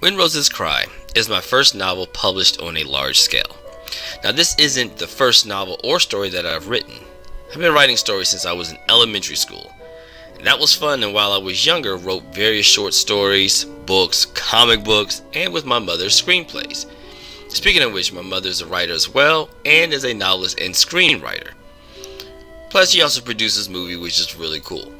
When Roses Cry is my first novel published on a large scale. Now, this isn't the first novel or story that I've written. I've been writing stories since I was in elementary school. And that was fun, and while I was younger, wrote various short stories, books, comic books, and with my mother's screenplays. Speaking of which, my mother is a writer as well, and is a novelist and screenwriter. Plus, she also produces movies, which is really cool.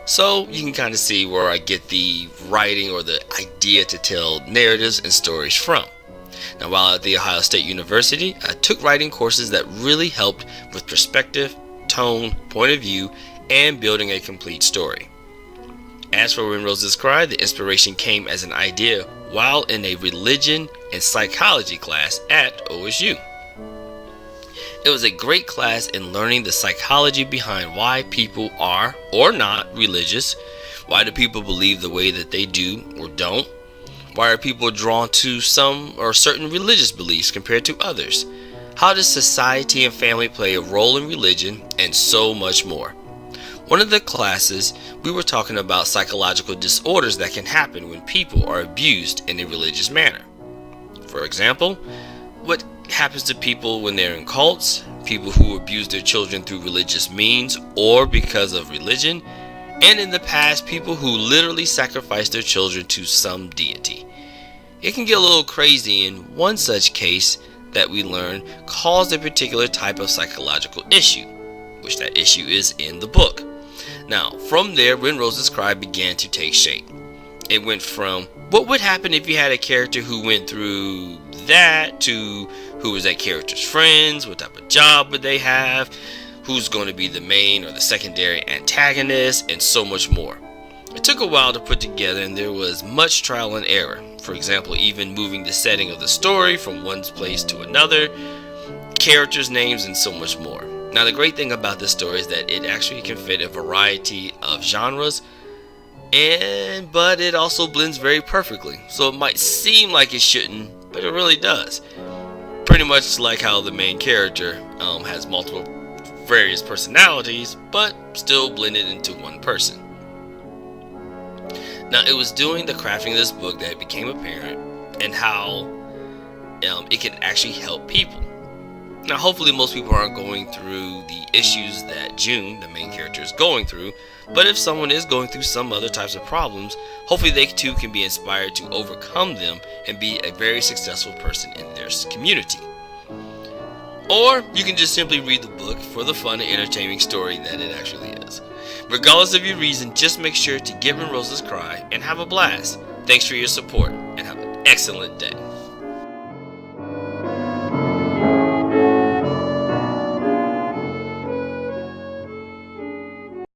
So, you can kind of see where I get the writing or the idea to tell narratives and stories from. Now, while at The Ohio State University, I took writing courses that really helped with perspective, tone, point of view, and building a complete story. As for When Roses Cry, the inspiration came as an idea while in a religion and psychology class at OSU. It was a great class in learning the psychology behind why people are or not religious, why do people believe the way that they do or don't, why are people drawn to some or certain religious beliefs compared to others, how does society and family play a role in religion, and so much more. One of the classes, we were talking about psychological disorders that can happen when people are abused in a religious manner. For example, what happens to people when they're in cults, people who abuse their children through religious means or because of religion, and in the past, people who literally sacrifice their children to some deity. It can get a little crazy, and one such case that we learned caused a particular type of psychological issue, which that issue is in the book. Now, from there, When Roses Cry began to take shape. It went from what would happen if you had a character who went through that to who was that character's friends, what type of job would they have, who's going to be the main or the secondary antagonist, and so much more. It took a while to put together, and there was much trial and error. For example, even moving the setting of the story from one place to another, characters' names, and so much more. Now, the great thing about this story is that it actually can fit a variety of genres, but it also blends very perfectly. So it might seem like it shouldn't, but it really does. Pretty much like how the main character has multiple various personalities, but still blended into one person. Now, it was doing the crafting of this book that it became apparent and how it can actually help people. Now, hopefully most people aren't going through the issues that June, the main character, is going through, but if someone is going through some other types of problems, hopefully they too can be inspired to overcome them and be a very successful person in their community. Or you can just simply read the book for the fun and entertaining story that it actually is. Regardless of your reason, just make sure to give When Roses Cry and have a blast. Thanks for your support and have an excellent day.